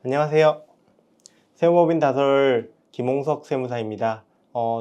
안녕하세요. 세무법인 다솔 김홍석 세무사입니다.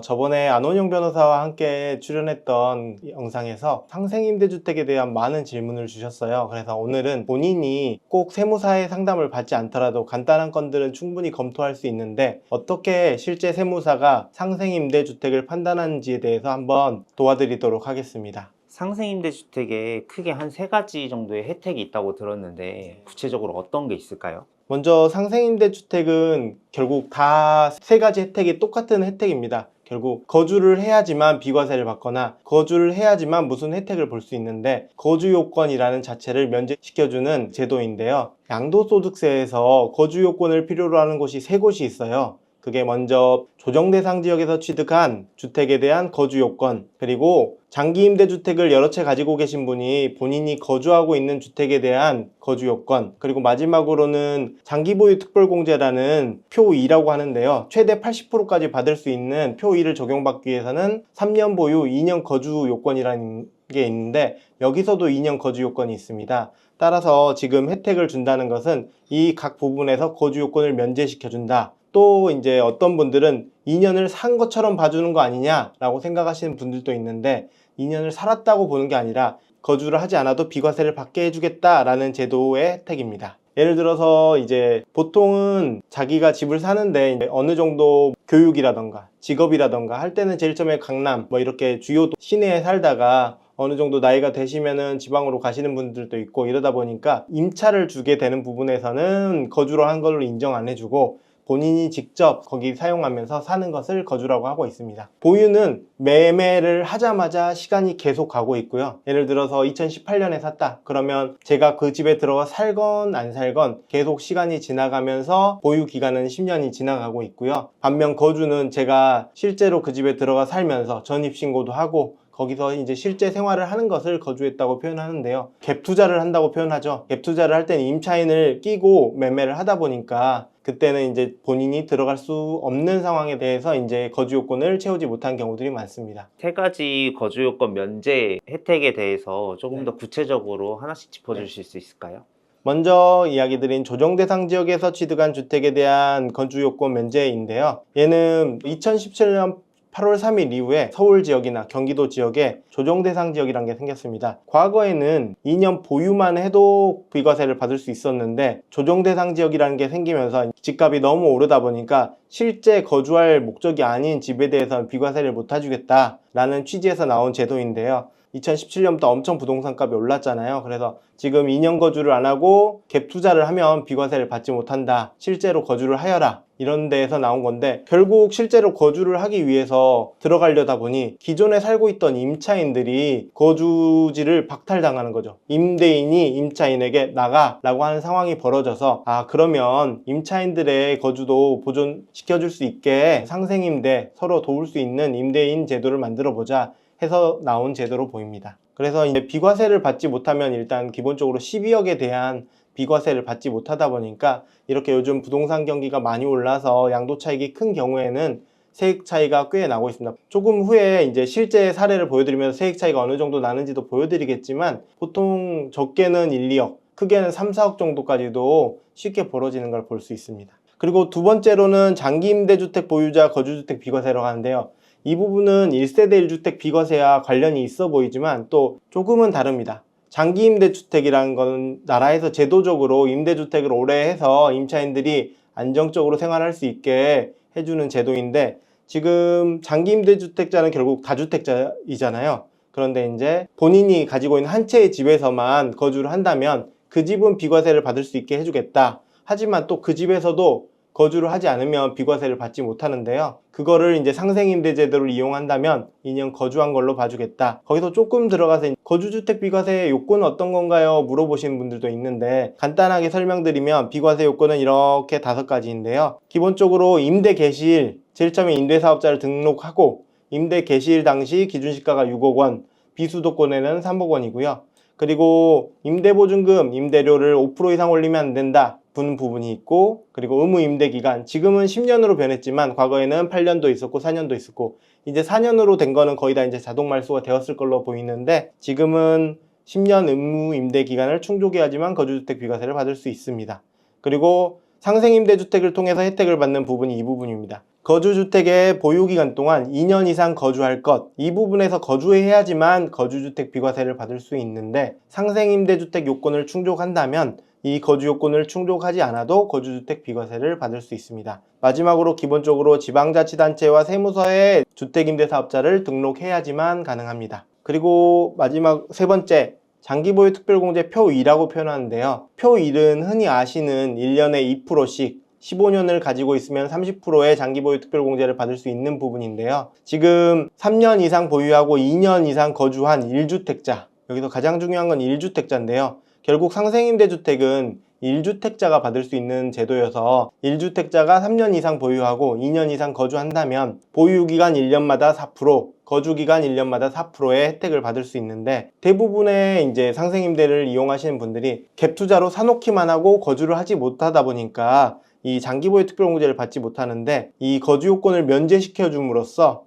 저번에 안원영 변호사와 함께 출연했던 영상에서 상생임대주택에 대한 많은 질문을 주셨어요. 그래서 오늘은 본인이 꼭 세무사의 상담을 받지 않더라도 간단한 건들은 충분히 검토할 수 있는데 어떻게 실제 세무사가 상생임대주택을 판단하는지에 대해서 한번 도와드리도록 하겠습니다. 상생임대주택에 크게 한 세 가지 정도의 혜택이 있다고 들었는데 구체적으로 어떤 게 있을까요? 먼저 상생임대주택은 결국 다 세 가지 혜택이 똑같은 혜택입니다. 결국 거주를 해야지만 비과세를 받거나 거주를 해야지만 무슨 혜택을 볼 수 있는데 거주요건이라는 자체를 면제시켜주는 제도인데요. 양도소득세에서 거주요건을 필요로 하는 곳이 세 곳이 있어요. 그게 먼저 조정대상 지역에서 취득한 주택에 대한 거주요건, 그리고 장기임대주택을 여러 채 가지고 계신 분이 본인이 거주하고 있는 주택에 대한 거주요건, 그리고 마지막으로는 장기보유특별공제라는 표 2라고 하는데요. 최대 80%까지 받을 수 있는 표 2를 적용받기 위해서는 3년 보유, 2년 거주 요건이라는 게 있는데 여기서도 2년 거주 요건이 있습니다. 따라서 지금 혜택을 준다는 것은 이 각 부분에서 거주 요건을 면제시켜 준다. 또 이제 어떤 분들은 2년을 산 것처럼 봐주는 거 아니냐라고 생각하시는 분들도 있는데 2년을 살았다고 보는 게 아니라 거주를 하지 않아도 비과세를 받게 해주겠다라는 제도의 혜택입니다. 예를 들어서 이제 보통은 자기가 집을 사는데 어느 정도 교육이라던가 직업이라던가 할 때는 제일 처음에 강남 뭐 이렇게 주요 시내에 살다가 어느 정도 나이가 되시면은 지방으로 가시는 분들도 있고 이러다 보니까 임차를 주게 되는 부분에서는 거주로 한 걸로 인정 안 해주고 본인이 직접 거기 사용하면서 사는 것을 거주라고 하고 있습니다. 보유는 매매를 하자마자 시간이 계속 가고 있고요. 예를 들어서 2018년에 샀다. 그러면 제가 그 집에 들어가 살건 안 살건 계속 시간이 지나가면서 보유 기간은 10년이 지나가고 있고요. 반면 거주는 제가 실제로 그 집에 들어가 살면서 전입신고도 하고 거기서 이제 실제 생활을 하는 것을 거주했다고 표현하는데요. 갭 투자를 한다고 표현하죠. 갭 투자를 할 때는 임차인을 끼고 매매를 하다 보니까 그때는 이제 본인이 들어갈 수 없는 상황에 대해서 이제 거주 요건을 채우지 못한 경우들이 많습니다. 세 가지 거주요건 면제 혜택에 대해서 조금 더 구체적으로 하나씩 짚어주실 수 있을까요? 먼저 이야기 드린 조정대상 지역에서 취득한 주택에 대한 거주요건 면제인데요. 얘는 2017년 8월 3일 이후에 서울 지역이나 경기도 지역에 조정대상 지역이란 게 생겼습니다. 과거에는 2년 보유만 해도 비과세를 받을 수 있었는데 조정대상 지역이라는 게 생기면서 집값이 너무 오르다 보니까 실제 거주할 목적이 아닌 집에 대해서는 비과세를 못 해주겠다라는 취지에서 나온 제도인데요. 2017년부터 엄청 부동산 값이 올랐잖아요. 그래서 지금 2년 거주를 안 하고 갭 투자를 하면 비과세를 받지 못한다. 실제로 거주를 하여라. 이런 데에서 나온 건데 결국 실제로 거주를 하기 위해서 들어가려다 보니 기존에 살고 있던 임차인들이 거주지를 박탈당하는 거죠. 임대인이 임차인에게 나가라고 하는 상황이 벌어져서 그러면 임차인들의 거주도 보존시켜줄 수 있게 상생임대 서로 도울 수 있는 임대인 제도를 만들어 보자 해서 나온 제도로 보입니다. 그래서 이제 비과세를 받지 못하면 일단 기본적으로 12억에 대한 비과세를 받지 못하다 보니까 이렇게 요즘 부동산 경기가 많이 올라서 양도 차익이 큰 경우에는 세액 차이가 꽤 나고 있습니다. 조금 후에 이제 실제 사례를 보여드리면서 세액 차이가 어느 정도 나는지도 보여드리겠지만 보통 적게는 1, 2억, 크게는 3, 4억 정도까지도 쉽게 벌어지는 걸 볼 수 있습니다. 그리고 두 번째로는 장기임대주택 보유자 거주주택 비과세라고 하는데요. 이 부분은 1세대 1주택 비과세와 관련이 있어 보이지만 또 조금은 다릅니다. 장기임대주택이라는 건 나라에서 제도적으로 임대주택을 오래 해서 임차인들이 안정적으로 생활할 수 있게 해주는 제도인데 지금 장기임대주택자는 결국 다주택자이잖아요. 그런데 이제 본인이 가지고 있는 한 채의 집에서만 거주를 한다면 그 집은 비과세를 받을 수 있게 해주겠다. 하지만 또 그 집에서도 거주를 하지 않으면 비과세를 받지 못하는데요. 그거를 이제 상생임대 제도를 이용한다면 2년 거주한 걸로 봐주겠다. 거기서 조금 들어가서 거주주택 비과세의 요건은 어떤 건가요? 물어보시는 분들도 있는데 간단하게 설명드리면 비과세 요건은 이렇게 5가지인데요. 기본적으로 임대 개시일, 제일 처음에 임대사업자를 등록하고 임대 개시일 당시 기준시가가 6억 원, 비수도권에는 3억 원이고요. 그리고 임대보증금, 임대료를 5% 이상 올리면 안 된다. 부분이 있고 그리고 의무 임대 기간 지금은 10년으로 변했지만 과거에는 8년도 있었고 4년도 있었고 이제 4년으로 된 거는 거의 다 이제 자동 말소가 되었을 걸로 보이는데 지금은 10년 의무 임대 기간을 충족해야지만 거주주택 비과세를 받을 수 있습니다. 그리고 상생임대주택을 통해서 혜택을 받는 부분이 이 부분입니다. 거주주택의 보유기간 동안 2년 이상 거주할 것, 이 부분에서 거주해야지만 거주주택 비과세를 받을 수 있는데 상생임대주택 요건을 충족한다면 이 거주 요건을 충족하지 않아도 거주주택 비과세를 받을 수 있습니다. 마지막으로 기본적으로 지방자치단체와 세무서에 주택임대사업자를 등록해야지만 가능합니다. 그리고 마지막 세 번째, 장기보유 특별공제 표 2라고 표현하는데요. 표 1은 흔히 아시는 1년에 2%씩 15년을 가지고 있으면 30%의 장기보유 특별공제를 받을 수 있는 부분인데요. 지금 3년 이상 보유하고 2년 이상 거주한 1주택자, 여기서 가장 중요한 건 1주택자인데요. 결국 상생임대주택은 1주택자가 받을 수 있는 제도여서 1주택자가 3년 이상 보유하고 2년 이상 거주한다면 보유기간 1년마다 4%, 거주기간 1년마다 4%의 혜택을 받을 수 있는데 대부분의 이제 상생임대를 이용하시는 분들이 갭투자로 사놓기만 하고 거주를 하지 못하다 보니까 이 장기보유 특별공제를 받지 못하는데 이 거주 요건을 면제시켜 줌으로써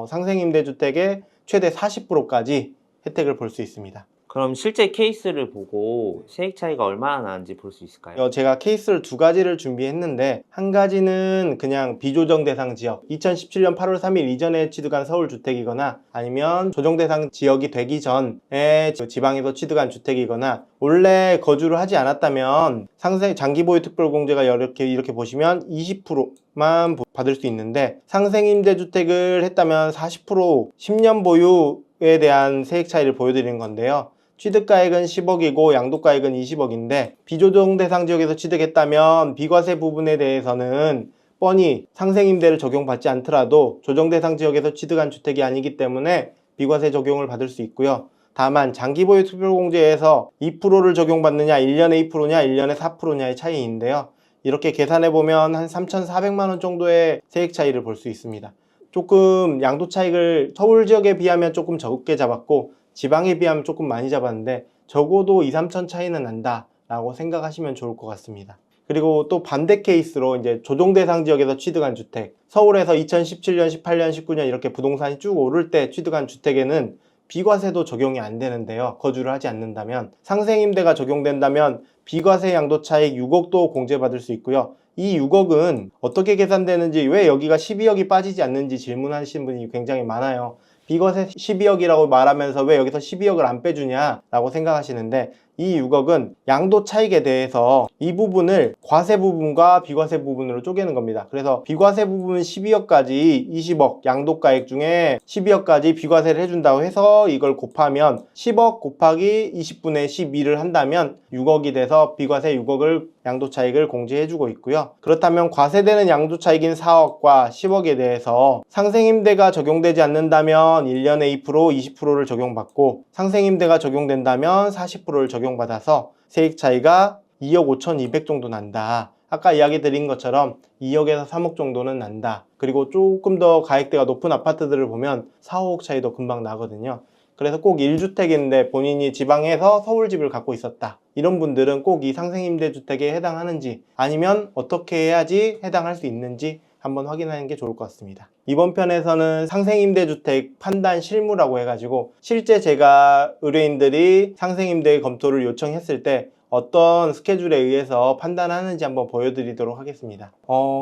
상생임대주택의 최대 40%까지 혜택을 볼 수 있습니다. 그럼 실제 케이스를 보고 세액 차이가 얼마나 나는지 볼 수 있을까요? 제가 케이스를 두 가지를 준비했는데 한 가지는 그냥 비조정 대상 지역 2017년 8월 3일 이전에 취득한 서울주택이거나 아니면 조정 대상 지역이 되기 전에 지방에서 취득한 주택이거나 원래 거주를 하지 않았다면 장기보유 특별공제가 이렇게 보시면 20%만 받을 수 있는데 상생임대주택을 했다면 40% 10년 보유에 대한 세액 차이를 보여드리는 건데요. 취득가액은 10억이고 양도가액은 20억인데 비조정 대상 지역에서 취득했다면 비과세 부분에 대해서는 뻔히 상생임대를 적용받지 않더라도 조정 대상 지역에서 취득한 주택이 아니기 때문에 비과세 적용을 받을 수 있고요. 다만 장기보유 특별공제에서 2%를 적용받느냐 1년에 2%냐 1년에 4%냐의 차이인데요. 이렇게 계산해보면 한 3,400만원 정도의 세액 차이를 볼 수 있습니다. 조금 양도 차익을 서울 지역에 비하면 조금 적게 잡았고 지방에 비하면 조금 많이 잡았는데 적어도 2, 3천 차이는 난다 라고 생각하시면 좋을 것 같습니다. 그리고 또 반대 케이스로 이제 조정 대상 지역에서 취득한 주택, 서울에서 2017년, 18년, 19년 이렇게 부동산이 쭉 오를 때 취득한 주택에는 비과세도 적용이 안 되는데요. 거주를 하지 않는다면 상생임대가 적용된다면 비과세 양도 차익 6억도 공제받을 수 있고요. 이 6억은 어떻게 계산되는지, 왜 여기가 12억이 빠지지 않는지 질문하시는 분이 굉장히 많아요. 비과세 12억이라고 말하면서 왜 여기서 12억을 안 빼주냐 라고 생각하시는데 이 6억은 양도 차익에 대해서 이 부분을 과세 부분과 비과세 부분으로 쪼개는 겁니다. 그래서 비과세 부분 12억까지 20억 양도가액 중에 12억까지 비과세를 해준다고 해서 이걸 곱하면 10억 곱하기 20분의 12를 한다면 6억이 돼서 비과세 6억을 양도차익을 공제해주고 있고요. 그렇다면 과세되는 양도차익인 4억과 10억에 대해서 상생임대가 적용되지 않는다면 1년에 2%, 20%를 적용받고 상생임대가 적용된다면 40%를 적용받아서 세액 차이가 2억 5,200 정도 난다. 아까 이야기 드린 것처럼 2억에서 3억 정도는 난다. 그리고 조금 더 가액대가 높은 아파트들을 보면 4, 5억 차이도 금방 나거든요. 그래서 꼭 1주택인데 본인이 지방에서 서울집을 갖고 있었다. 이런 분들은 꼭 이 상생임대주택에 해당하는지 아니면 어떻게 해야지 해당할 수 있는지 한번 확인하는 게 좋을 것 같습니다. 이번 편에서는 상생임대주택 판단 실무라고 해가지고 실제 제가 의뢰인들이 상생임대 검토를 요청했을 때 어떤 스케줄에 의해서 판단하는지 한번 보여드리도록 하겠습니다.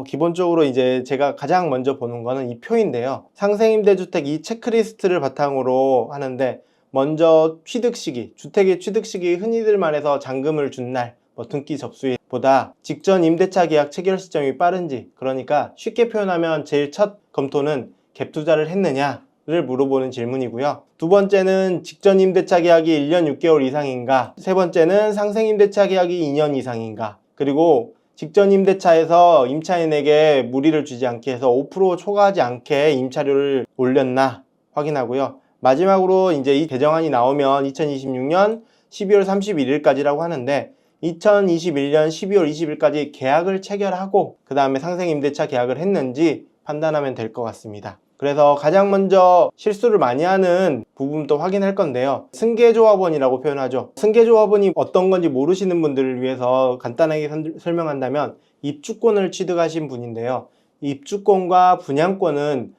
기본적으로 이제 제가 가장 먼저 보는 거는 이 표인데요. 상생임대주택 이 체크리스트를 바탕으로 하는데 먼저 취득 시기, 주택의 취득 시기 흔히들 말해서 잔금을 준 날, 등기 접수일보다 직전 임대차 계약 체결 시점이 빠른지, 그러니까 쉽게 표현하면 제일 첫 검토는 갭 투자를 했느냐를 물어보는 질문이고요. 두 번째는 직전 임대차 계약이 1년 6개월 이상인가, 세 번째는 상생 임대차 계약이 2년 이상인가, 그리고 직전 임대차에서 임차인에게 무리를 주지 않게 해서 5% 초과하지 않게 임차료를 올렸나 확인하고요. 마지막으로 이제 이 개정안이 나오면 2026년 12월 31일까지라고 하는데 2021년 12월 20일까지 계약을 체결하고 그 다음에 상생임대차 계약을 했는지 판단하면 될 것 같습니다. 그래서 가장 먼저 실수를 많이 하는 부분도 확인할 건데요. 승계조합원이라고 표현하죠. 승계조합원이 어떤 건지 모르시는 분들을 위해서 간단하게 설명한다면 입주권을 취득하신 분인데요. 입주권과 분양권은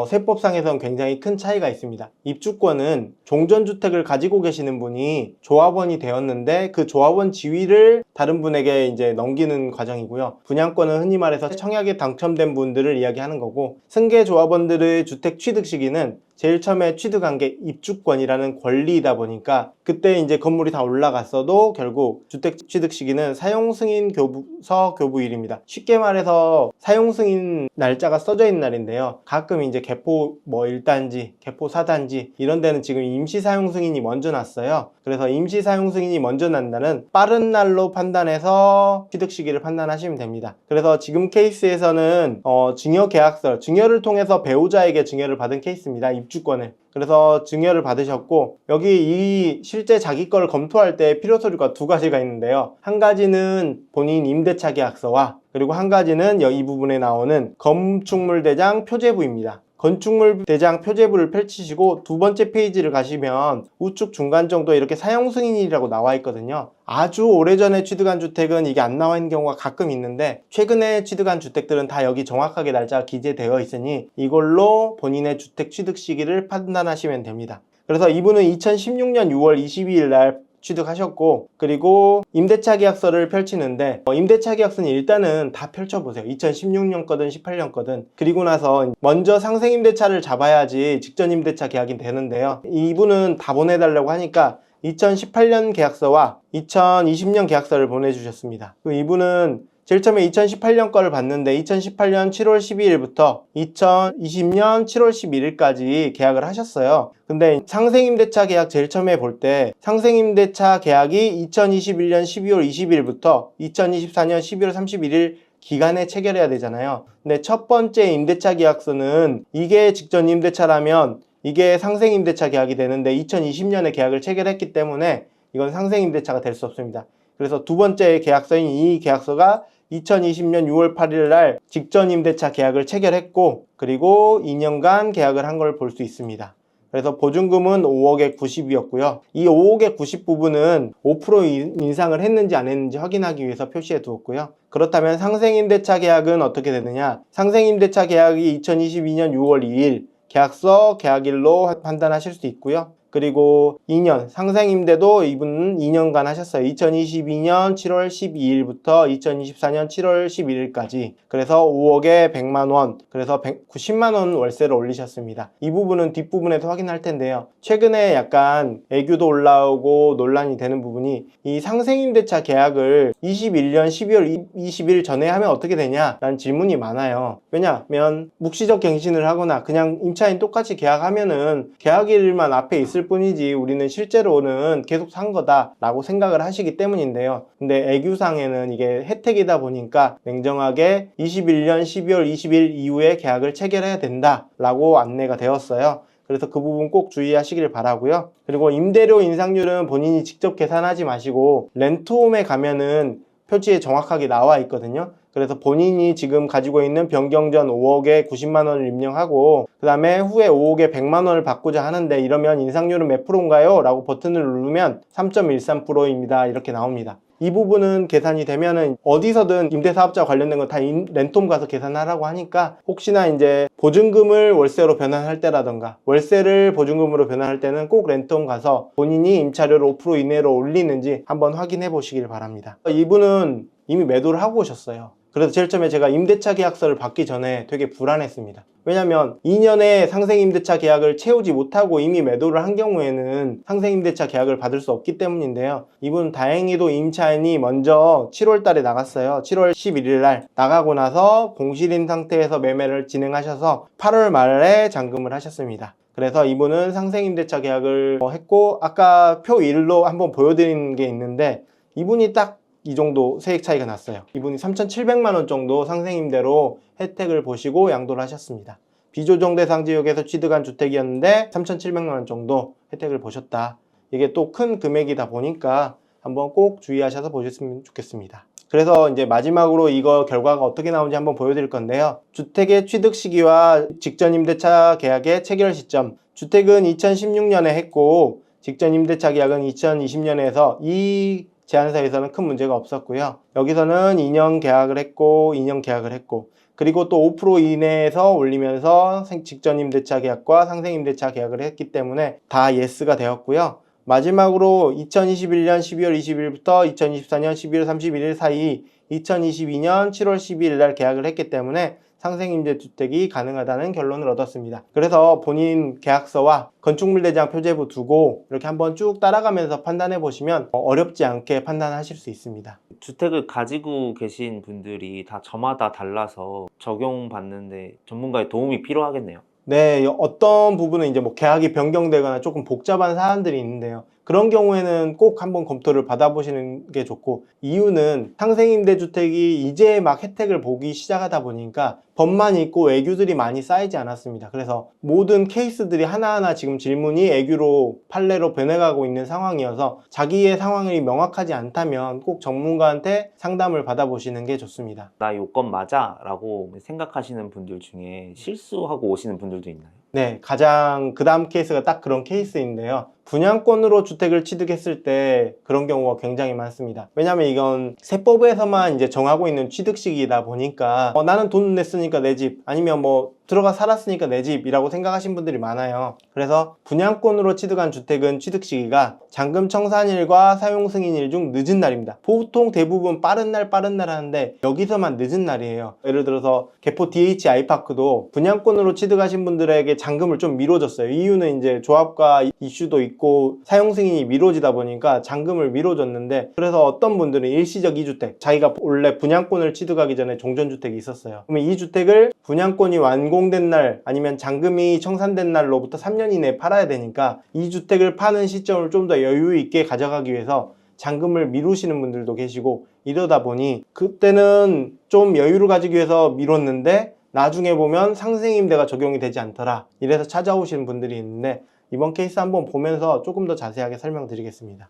세법상에서는 굉장히 큰 차이가 있습니다. 입주권은 종전주택을 가지고 계시는 분이 조합원이 되었는데 그 조합원 지위를 다른 분에게 이제 넘기는 과정이고요. 분양권은 흔히 말해서 청약에 당첨된 분들을 이야기하는 거고, 승계 조합원들의 주택 취득 시기는 제일 처음에 취득한 게 입주권이라는 권리이다 보니까 그때 이제 건물이 다 올라갔어도 결국 주택 취득 시기는 사용승인 교부서 교부일입니다. 쉽게 말해서 사용승인 날짜가 써져 있는 날인데요. 가끔 이제 개포 뭐 1단지, 개포 4단지 이런 데는 지금 임시 사용 승인이 먼저 났어요. 그래서 임시 사용 승인이 먼저 난 날은 빠른 날로 판단해서 취득 시기를 판단하시면 됩니다. 그래서 지금 케이스에서는 증여 계약서, 증여를 통해서 배우자에게 증여를 받은 케이스입니다. 입주권을. 그래서 증여를 받으셨고, 여기 이 실제 자기 거를 검토할 때 필요 서류가 두 가지가 있는데요. 한 가지는 본인 임대차 계약서와, 그리고 한 가지는 이 부분에 나오는 건축물대장 표제부입니다. 건축물대장 표제부를 펼치시고 두 번째 페이지를 가시면 우측 중간 정도에 이렇게 사용승인이라고 나와 있거든요. 아주 오래전에 취득한 주택은 이게 안 나와 있는 경우가 가끔 있는데, 최근에 취득한 주택들은 다 여기 정확하게 날짜가 기재되어 있으니 이걸로 본인의 주택 취득 시기를 판단하시면 됩니다. 그래서 이분은 2016년 6월 22일 날 취득하셨고, 그리고 임대차 계약서를 펼치는데 임대차 계약서는 일단은 다 펼쳐보세요. 2016년 거든 18년 거든. 그리고 나서 먼저 상생임대차를 잡아야지 직전임대차 계약이 되는데요. 이분은 다 보내달라고 하니까 2018년 계약서와 2020년 계약서를 보내주셨습니다. 이분은 제일 처음에 2018년 거를 봤는데 2018년 7월 12일부터 2020년 7월 11일까지 계약을 하셨어요. 근데 상생임대차 계약 제일 처음에 볼 때 상생임대차 계약이 2021년 12월 20일부터 2024년 12월 31일 기간에 체결해야 되잖아요. 근데 첫 번째 임대차 계약서는 이게 직전 임대차라면 이게 상생임대차 계약이 되는데 2020년에 계약을 체결했기 때문에 이건 상생임대차가 될 수 없습니다. 그래서 두 번째 계약서인 이 계약서가 2020년 6월 8일 날 직전 임대차 계약을 체결했고, 그리고 2년간 계약을 한 걸 볼 수 있습니다. 그래서 보증금은 5억에 90이었고요. 이 5억에 90 부분은 5% 인상을 했는지 안 했는지 확인하기 위해서 표시해 두었고요. 그렇다면 상생임대차 계약은 어떻게 되느냐? 상생임대차 계약이 2022년 6월 2일 계약서 계약일로 판단하실 수 있고요. 그리고 2년 상생임대도 이분은 2년간 하셨어요. 2022년 7월 12일부터 2024년 7월 11일까지. 그래서 5억에 100만원, 그래서 190만원 월세를 올리셨습니다. 이 부분은 뒷부분에서 확인할 텐데요. 최근에 약간 애교도 올라오고 논란이 되는 부분이, 이 상생임대차 계약을 21년 12월 20일 전에 하면 어떻게 되냐 라는 질문이 많아요. 왜냐하면 묵시적 갱신을 하거나 그냥 임차인 똑같이 계약하면은 계약일만 앞에 있을 뿐이지 우리는 실제로는 계속 산 거다 라고 생각을 하시기 때문인데요. 근데 애규상에는 이게 혜택이다 보니까 냉정하게 21년 12월 20일 이후에 계약을 체결해야 된다 라고 안내가 되었어요. 그래서 그 부분 꼭 주의하시길 바라고요. 그리고 임대료 인상률은 본인이 직접 계산하지 마시고 렌트홈에 가면은 표지에 정확하게 나와 있거든요. 그래서 본인이 지금 가지고 있는 변경 전 5억에 90만원을 입력하고 그 다음에 후에 5억에 100만원을 받고자 하는데 이러면 인상률은 몇 프로인가요? 라고 버튼을 누르면 3.13%입니다. 이렇게 나옵니다. 이 부분은 계산이 되면은 어디서든 임대사업자 관련된 거 다 렌톰 가서 계산하라고 하니까, 혹시나 이제 보증금을 월세로 변환할 때라던가 월세를 보증금으로 변환할 때는 꼭 렌톰 가서 본인이 임차료를 5% 이내로 올리는지 한번 확인해 보시길 바랍니다. 이분은 이미 매도를 하고 오셨어요. 그래서 제일 처음에 제가 임대차 계약서를 받기 전에 되게 불안했습니다. 왜냐면 2년의 상생임대차 계약을 채우지 못하고 이미 매도를 한 경우에는 상생임대차 계약을 받을 수 없기 때문인데요. 이분 다행히도 임차인이 먼저 7월 달에 나갔어요. 7월 11일 날 나가고 나서 공실인 상태에서 매매를 진행하셔서 8월 말에 잔금을 하셨습니다. 그래서 이분은 상생임대차 계약을 했고, 아까 표 1로 한번 보여드린 게 있는데 이분이 딱 이 정도 세액 차이가 났어요. 이분이 3,700만원 정도 상생임대로 혜택을 보시고 양도를 하셨습니다. 비조정 대상 지역에서 취득한 주택이었는데 3,700만원 정도 혜택을 보셨다. 이게 또 큰 금액이다 보니까 한번 꼭 주의하셔서 보셨으면 좋겠습니다. 그래서 이제 마지막으로 이거 결과가 어떻게 나오는지 한번 보여드릴 건데요. 주택의 취득 시기와 직전 임대차 계약의 체결 시점. 주택은 2016년에 했고 직전 임대차 계약은 2020년에 해서 이 제안서에서는 큰 문제가 없었고요. 여기서는 2년 계약을 했고 그리고 또 5% 이내에서 올리면서 직전 임대차 계약과 상생 임대차 계약을 했기 때문에 다 예스가 되었고요. 마지막으로 2021년 12월 20일부터 2024년 12월 31일 사이 2022년 7월 12일 날 계약을 했기 때문에 상생임대주택이 가능하다는 결론을 얻었습니다. 그래서 본인 계약서와 건축물대장 표제부 두고 이렇게 한번 쭉 따라가면서 판단해 보시면 어렵지 않게 판단하실 수 있습니다. 주택을 가지고 계신 분들이 다 저마다 달라서 적용받는데 전문가의 도움이 필요하겠네요. 네, 어떤 부분은 이제 뭐 계약이 변경되거나 조금 복잡한 사안들이 있는데요. 그런 경우에는 꼭 한번 검토를 받아보시는 게 좋고, 이유는 상생임대주택이 이제 막 혜택을 보기 시작하다 보니까 법만 있고 애규들이 많이 쌓이지 않았습니다. 그래서 모든 케이스들이 하나하나 지금 질문이 애규로 판례로 변해가고 있는 상황이어서 자기의 상황이 명확하지 않다면 꼭 전문가한테 상담을 받아보시는 게 좋습니다. 나 요건 맞아? 라고 생각하시는 분들 중에 실수하고 오시는 분들도 있나요? 네, 가장 그 다음 케이스가 딱 그런 케이스인데요. 분양권으로 주택을 취득했을 때 그런 경우가 굉장히 많습니다. 왜냐하면 이건 세법에서만 이제 정하고 있는 취득식이다 보니까 나는 돈 냈으니까 내 집, 아니면 뭐 들어가 살았으니까 내 집이라고 생각하신 분들이 많아요. 그래서 분양권으로 취득한 주택은 취득 시기가 잔금 청산일과 사용 승인일 중 늦은 날입니다. 보통 대부분 빠른 날 하는데 여기서만 늦은 날이에요. 예를 들어서 개포 DH 아이파크도 분양권으로 취득하신 분들에게 잔금을 좀 미뤄줬어요. 이유는 이제 조합과 이슈도 있고 사용 승인이 미뤄지다 보니까 잔금을 미뤄줬는데, 그래서 어떤 분들은 일시적 2주택, 자기가 원래 분양권을 취득하기 전에 종전주택이 있었어요. 그러면 이 주택을 분양권이 완공된 날 아니면 잔금이 청산된 날로부터 3년 이내에 팔아야 되니까 이 주택을 파는 시점을 좀 더 여유 있게 가져가기 위해서 잔금을 미루시는 분들도 계시고, 이러다 보니 그때는 좀 여유를 가지기 위해서 미뤘는데 나중에 보면 상생임대가 적용이 되지 않더라, 이래서 찾아오시는 분들이 있는데, 이번 케이스 한번 보면서 조금 더 자세하게 설명드리겠습니다.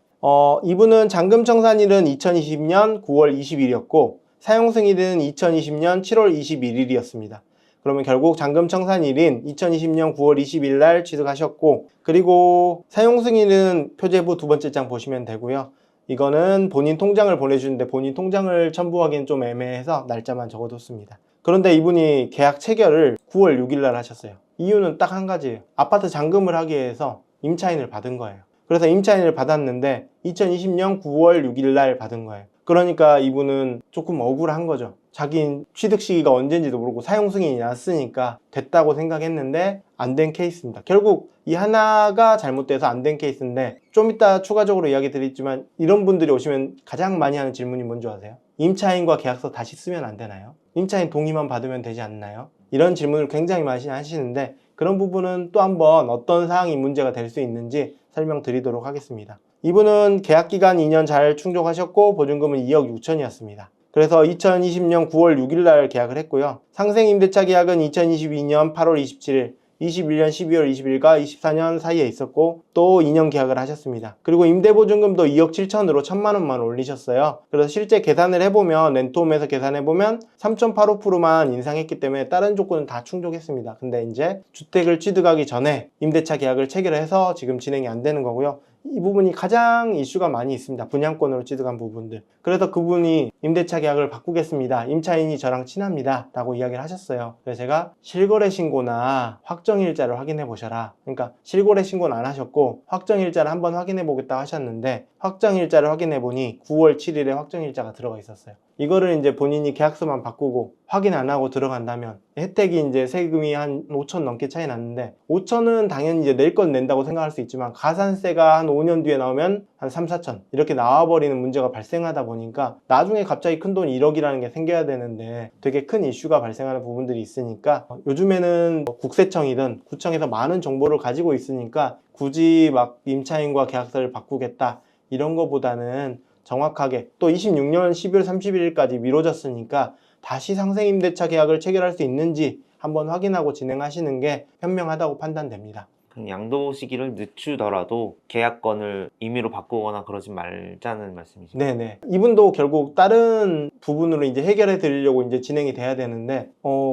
이분은 잔금 청산일은 2020년 9월 20일이었고 사용 승인은 2020년 7월 21일이었습니다. 그러면 결국 잔금 청산일인 2020년 9월 20일 날 취득하셨고, 그리고 사용 승인은 표제부 두 번째 장 보시면 되고요. 이거는 본인 통장을 보내주는데 본인 통장을 첨부하기는 좀 애매해서 날짜만 적어뒀습니다. 그런데 이분이 계약 체결을 9월 6일 날 하셨어요. 이유는 딱 한 가지예요. 아파트 잔금을 하기 위해서 임차인을 받은 거예요. 그래서 임차인을 받았는데 2020년 9월 6일 날 받은 거예요. 그러니까 이분은 조금 억울한 거죠. 자기 취득 시기가 언젠지도 모르고 사용 승인이 났으니까 됐다고 생각했는데 안 된 케이스입니다. 결국 이 하나가 잘못돼서 안 된 케이스인데, 좀 이따 추가적으로 이야기 드리지만 이런 분들이 오시면 가장 많이 하는 질문이 뭔지 아세요? 임차인과 계약서 다시 쓰면 안 되나요? 임차인 동의만 받으면 되지 않나요? 이런 질문을 굉장히 많이 하시는데, 그런 부분은 또 한번 어떤 사항이 문제가 될 수 있는지 설명드리도록 하겠습니다. 이분은 계약기간 2년 잘 충족하셨고 보증금은 2억 6천이었습니다. 그래서 2020년 9월 6일 날 계약을 했고요. 상생임대차 계약은 2022년 8월 27일, 21년 12월 20일과 24년 사이에 있었고 또 2년 계약을 하셨습니다. 그리고 임대보증금도 2억 7천으로 1천만 원만 올리셨어요. 그래서 실제 계산을 해보면, 렌토홈에서 계산해보면 3.85%만 인상했기 때문에 다른 조건은 다 충족했습니다. 근데 이제 주택을 취득하기 전에 임대차 계약을 체결해서 지금 진행이 안 되는 거고요. 이 부분이 가장 이슈가 많이 있습니다. 분양권으로 취득한 부분들. 그래서 그분이 임대차 계약을 바꾸겠습니다, 임차인이 저랑 친합니다 라고 이야기를 하셨어요. 그래서 제가 실거래 신고나 확정일자를 확인해 보셔라. 그러니까 실거래 신고는 안 하셨고 확정일자를 한번 확인해 보겠다 하셨는데, 확정일자를 확인해 보니 9월 7일에 확정일자가 들어가 있었어요. 이거를 이제 본인이 계약서만 바꾸고 확인 안 하고 들어간다면 혜택이 이제 세금이 한 5천 넘게 차이 났는데, 5천은 당연히 이제 낼 건 낸다고 생각할 수 있지만 가산세가 한 5년 뒤에 나오면 한 3, 4천 이렇게 나와버리는 문제가 발생하다 보니까 나중에 갑자기 큰돈 1억이라는 게 생겨야 되는데 되게 큰 이슈가 발생하는 부분들이 있으니까, 요즘에는 뭐 국세청이든 구청에서 많은 정보를 가지고 있으니까 굳이 막 임차인과 계약서를 바꾸겠다 이런 거보다는 정확하게, 또 26년 12월 31일까지 미뤄졌으니까 다시 상생임대차 계약을 체결할 수 있는지 한번 확인하고 진행하시는 게 현명하다고 판단됩니다. 그냥 양도 시기를 늦추더라도 계약권을 임의로 바꾸거나 그러지 말자는 말씀이시죠? 네네. 이분도 결국 다른 부분으로 이제 해결해 드리려고 이제 진행이 돼야 되는데,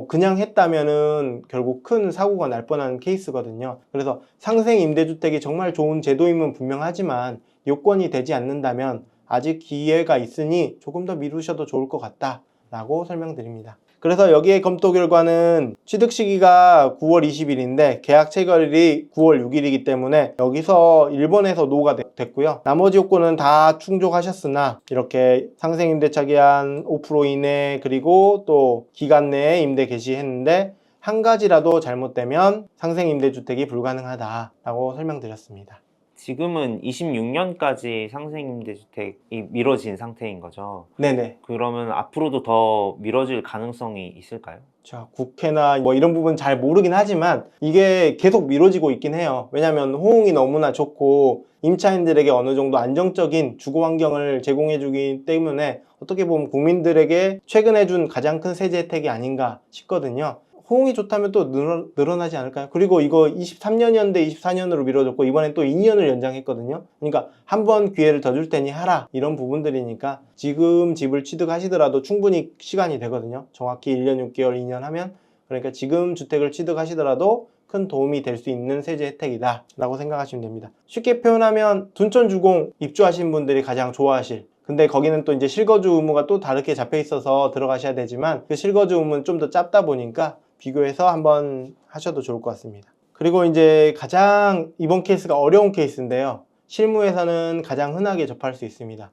그냥 했다면은 결국 큰 사고가 날 뻔한 케이스거든요. 그래서 상생 임대주택이 정말 좋은 제도임은 분명하지만 요건이 되지 않는다면 아직 기회가 있으니 조금 더 미루셔도 좋을 것 같다 라고 설명드립니다. 그래서 여기에 검토 결과는 취득 시기가 9월 20일인데 계약 체결일이 9월 6일이기 때문에 여기서 1번에서 노가 됐고요. 나머지 요건은 다 충족하셨으나 이렇게 상생임대차 기한 5% 이내 그리고 또 기간 내에 임대 개시했는데 한 가지라도 잘못되면 상생임대주택이 불가능하다라고 설명드렸습니다. 지금은 26년까지 상생임대주택이 미뤄진 상태인 거죠. 네네. 그러면 앞으로도 더 미뤄질 가능성이 있을까요? 자, 국회나 뭐 이런 부분 잘 모르긴 하지만 이게 계속 미뤄지고 있긴 해요. 왜냐하면 호응이 너무나 좋고 임차인들에게 어느 정도 안정적인 주거 환경을 제공해 주기 때문에 어떻게 보면 국민들에게 최근에 준 가장 큰 세제 혜택이 아닌가 싶거든요. 호응이 좋다면 또 늘어나지 않을까요? 그리고 이거 23년이었는데 24년으로 미뤄졌고 이번엔 또 2년을 연장했거든요. 그러니까 한 번 기회를 더 줄 테니 하라 이런 부분들이니까 지금 집을 취득하시더라도 충분히 시간이 되거든요. 정확히 1년 6개월 2년 하면 그러니까 지금 주택을 취득하시더라도 큰 도움이 될 수 있는 세제 혜택이다 라고 생각하시면 됩니다. 쉽게 표현하면 둔촌주공 입주하신 분들이 가장 좋아하실 근데 거기는 또 이제 실거주 의무가 또 다르게 잡혀 있어서 들어가셔야 되지만 그 실거주 의무는 좀 더 짧다 보니까 비교해서 한번 하셔도 좋을 것 같습니다. 그리고 이제 가장 이번 케이스가 어려운 케이스인데요. 실무에서는 가장 흔하게 접할 수 있습니다.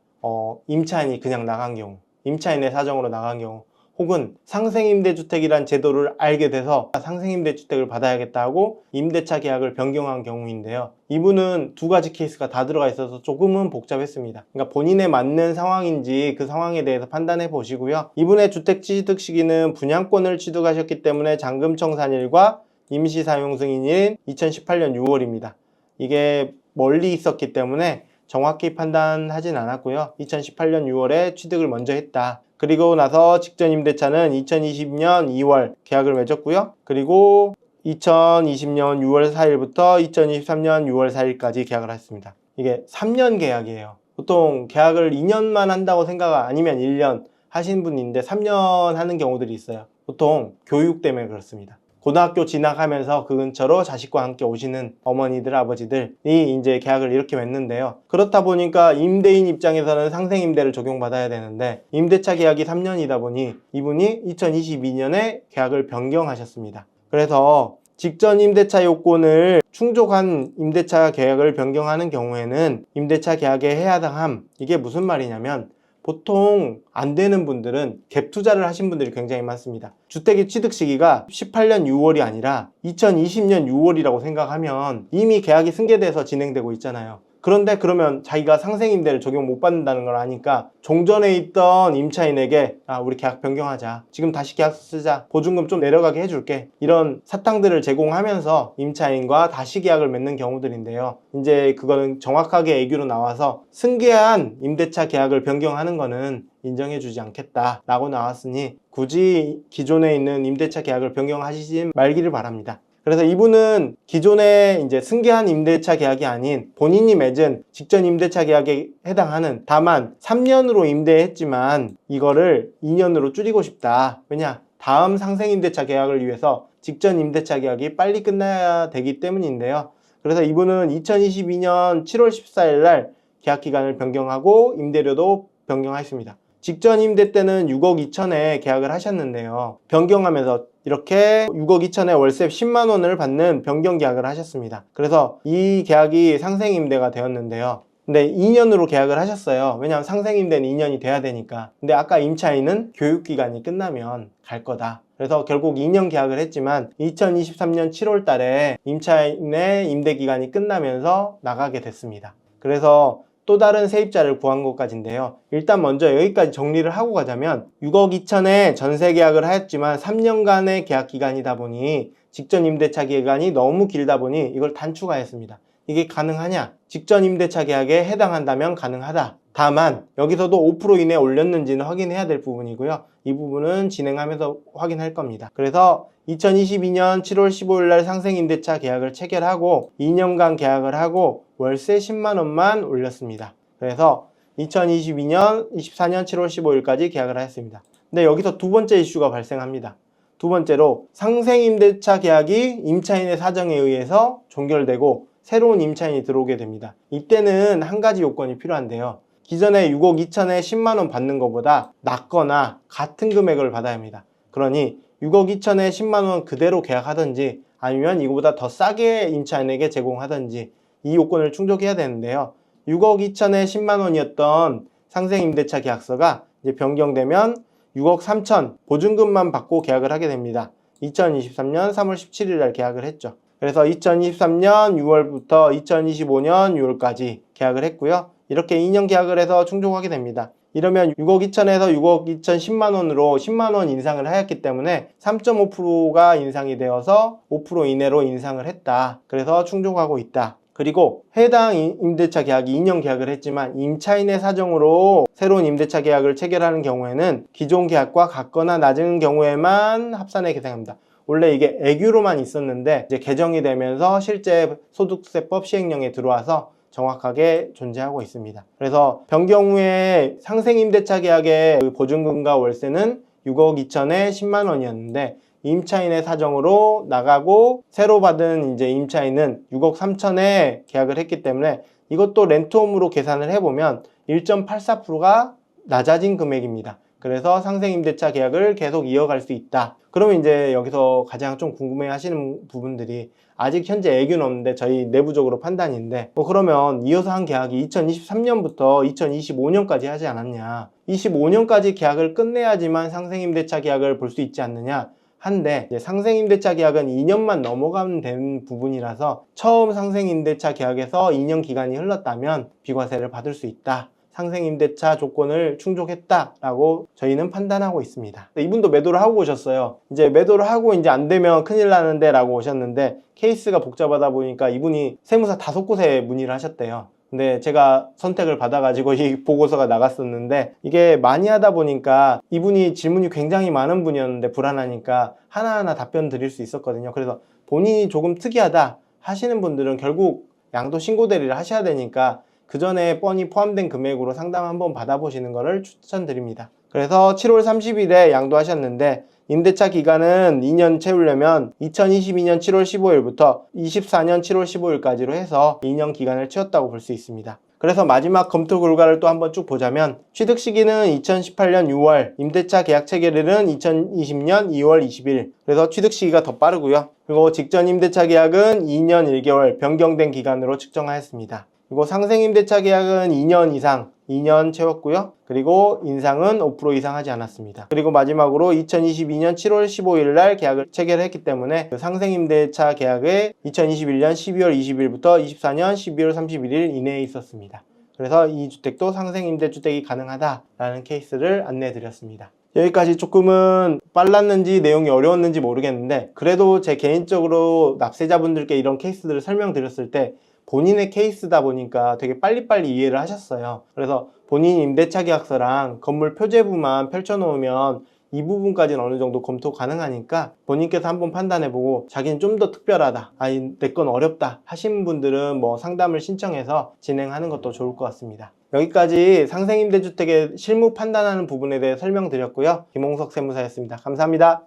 임차인이 그냥 나간 경우, 임차인의 사정으로 나간 경우, 혹은 상생임대주택이란 제도를 알게 돼서 상생임대주택을 받아야겠다 하고 임대차 계약을 변경한 경우인데요. 이분은 두 가지 케이스가 다 들어가 있어서 조금은 복잡했습니다. 그러니까 본인에 맞는 상황인지 그 상황에 대해서 판단해 보시고요. 이분의 주택 취득 시기는 분양권을 취득하셨기 때문에 잔금 청산일과 임시 사용 승인일 2018년 6월입니다. 이게 멀리 있었기 때문에 정확히 판단하진 않았고요. 2018년 6월에 취득을 먼저 했다. 그리고 나서 직전 임대차는 2020년 2월 계약을 맺었고요. 그리고 2020년 6월 4일부터 2023년 6월 4일까지 계약을 했습니다. 이게 3년 계약이에요. 보통 계약을 2년만 한다고 생각 아니면 1년 하시는 분이 있는데 3년 하는 경우들이 있어요. 보통 교육 때문에 그렇습니다. 고등학교 진학하면서 그 근처로 자식과 함께 오시는 어머니들, 아버지들이 이제 계약을 이렇게 맺는데요. 그렇다 보니까 임대인 입장에서는 상생임대를 적용받아야 되는데 임대차 계약이 3년이다 보니 이분이 2022년에 계약을 변경하셨습니다. 그래서 직전 임대차 요건을 충족한 임대차 계약을 변경하는 경우에는 임대차 계약에 해당함, 이게 무슨 말이냐면 보통 안 되는 분들은 갭 투자를 하신 분들이 굉장히 많습니다. 주택의 취득 시기가 18년 6월이 아니라 2020년 6월이라고 생각하면 이미 계약이 승계돼서 진행되고 있잖아요. 그런데 그러면 자기가 상생임대를 적용 못 받는다는 걸 아니까 종전에 있던 임차인에게 우리 계약 변경하자, 지금 다시 계약서 쓰자, 보증금 좀 내려가게 해줄게, 이런 사탕들을 제공하면서 임차인과 다시 계약을 맺는 경우들인데요. 이제 그거는 정확하게 애교로 나와서 승계한 임대차 계약을 변경하는 거는 인정해주지 않겠다 라고 나왔으니 굳이 기존에 있는 임대차 계약을 변경하시지 말기를 바랍니다. 그래서 이분은 기존에 이제 승계한 임대차 계약이 아닌 본인이 맺은 직전 임대차 계약에 해당하는, 다만 3년으로 임대했지만 이거를 2년으로 줄이고 싶다. 왜냐? 다음 상생 임대차 계약을 위해서 직전 임대차 계약이 빨리 끝나야 되기 때문인데요. 그래서 이분은 2022년 7월 14일 날 계약 기간을 변경하고 임대료도 변경했습니다. 직전 임대 때는 6억 2천에 계약을 하셨는데요. 변경하면서 이렇게 6억 2천에 월세 10만 원을 받는 변경 계약을 하셨습니다. 그래서 이 계약이 상생임대가 되었는데요. 근데 2년으로 계약을 하셨어요. 왜냐하면 상생임대는 2년이 돼야 되니까. 근데 아까 임차인은 교육기간이 끝나면 갈 거다. 그래서 결국 2년 계약을 했지만 2023년 7월 달에 임차인의 임대기간이 끝나면서 나가게 됐습니다. 그래서 또 다른 세입자를 구한 것까지인데요. 일단 먼저 여기까지 정리를 하고 가자면 6억 2천에 전세 계약을 하였지만 3년간의 계약 기간이다 보니 직전 임대차 기간이 너무 길다 보니 이걸 단축하였습니다. 이게 가능하냐? 직전 임대차 계약에 해당한다면 가능하다. 다만 여기서도 5% 이내 올렸는지는 확인해야 될 부분이고요. 이 부분은 진행하면서 확인할 겁니다. 그래서 2022년 7월 15일 날 상생임대차 계약을 체결하고 2년간 계약을 하고 월세 10만 원만 올렸습니다. 그래서 2022년 24년 7월 15일까지 계약을 하였습니다. 근데 여기서 두 번째 이슈가 발생합니다. 두 번째로 상생임대차 계약이 임차인의 사정에 의해서 종결되고 새로운 임차인이 들어오게 됩니다. 이때는 한 가지 요건이 필요한데요. 기존에 6억 2천에 10만 원 받는 것보다 낮거나 같은 금액을 받아야 합니다. 그러니 6억 2천에 10만 원 그대로 계약하든지 아니면 이거보다 더 싸게 임차인에게 제공하든지 이 요건을 충족해야 되는데요. 6억 2천에 10만 원이었던 상생임대차 계약서가 이제 변경되면 6억 3천 보증금만 받고 계약을 하게 됩니다. 2023년 3월 17일 날 계약을 했죠. 그래서 2023년 6월부터 2025년 6월까지 계약을 했고요. 이렇게 2년 계약을 해서 충족하게 됩니다. 이러면 6억 2천에서 6억 2천 10만 원으로 10만 원 인상을 하였기 때문에 3.5%가 인상이 되어서 5% 이내로 인상을 했다. 그래서 충족하고 있다. 그리고 해당 임대차 계약이 2년 계약을 했지만 임차인의 사정으로 새로운 임대차 계약을 체결하는 경우에는 기존 계약과 같거나 낮은 경우에만 합산해 계상합니다. 원래 이게 애규로만 있었는데 이제 개정이 되면서 실제 소득세법 시행령에 들어와서 정확하게 존재하고 있습니다. 그래서 변경 후에 상생임대차 계약의 보증금과 월세는 6억 2천에 10만 원이었는데 임차인의 사정으로 나가고 새로 받은 이제 임차인은 6억 3천에 계약을 했기 때문에 이것도 렌트홈으로 계산을 해보면 1.84%가 낮아진 금액입니다. 그래서 상생임대차 계약을 계속 이어갈 수 있다. 그러면 이제 여기서 가장 좀 궁금해 하시는 부분들이 아직 현재 애규는 없는데 저희 내부적으로 판단인데 그러면 이어서 한 계약이 2023년부터 2025년까지 하지 않았냐, 25년까지 계약을 끝내야지만 상생임대차 계약을 볼 수 있지 않느냐 한데 이제 상생임대차 계약은 2년만 넘어가면 되는 부분이라서 처음 상생임대차 계약에서 2년 기간이 흘렀다면 비과세를 받을 수 있다. 상생임대차 조건을 충족했다라고 저희는 판단하고 있습니다. 이분도 매도를 하고 오셨어요. 이제 매도를 하고 이제 안 되면 큰일 나는데 라고 오셨는데 케이스가 복잡하다 보니까 이분이 세무사 5곳에 문의를 하셨대요. 근데 제가 선택을 받아가지고 이 보고서가 나갔었는데 이게 많이 하다 보니까 이분이 질문이 굉장히 많은 분이었는데 불안하니까 하나하나 답변 드릴 수 있었거든요. 그래서 본인이 조금 특이하다 하시는 분들은 결국 양도신고대리를 하셔야 되니까 그 전에 뻔히 포함된 금액으로 상담 한번 받아보시는 것을 추천드립니다. 그래서 7월 30일에 양도하셨는데 임대차 기간은 2년 채우려면 2022년 7월 15일부터 24년 7월 15일까지로 해서 2년 기간을 채웠다고 볼 수 있습니다. 그래서 마지막 검토 결과를 또 한번 쭉 보자면 취득 시기는 2018년 6월, 임대차 계약 체결일은 2020년 2월 20일. 그래서 취득 시기가 더 빠르고요. 그리고 직전 임대차 계약은 2년 1개월 변경된 기간으로 측정하였습니다. 그리고 상생임대차 계약은 2년 이상, 2년 채웠고요. 그리고 인상은 5% 이상 하지 않았습니다. 그리고 마지막으로 2022년 7월 15일 날 계약을 체결했기 때문에 그 상생임대차 계약에 2021년 12월 20일부터 24년 12월 31일 이내에 있었습니다. 그래서 이 주택도 상생임대주택이 가능하다라는 케이스를 안내해 드렸습니다. 여기까지 조금은 빨랐는지 내용이 어려웠는지 모르겠는데 그래도 제 개인적으로 납세자분들께 이런 케이스들을 설명드렸을 때 본인의 케이스다 보니까 되게 빨리빨리 이해를 하셨어요. 그래서 본인 임대차 계약서랑 건물 표제부만 펼쳐놓으면 이 부분까지는 어느 정도 검토 가능하니까 본인께서 한번 판단해보고 자기는 좀 더 특별하다, 아니 내 건 어렵다 하신 분들은 뭐 상담을 신청해서 진행하는 것도 좋을 것 같습니다. 여기까지 상생임대주택의 실무 판단하는 부분에 대해 설명드렸고요. 김홍석 세무사였습니다. 감사합니다.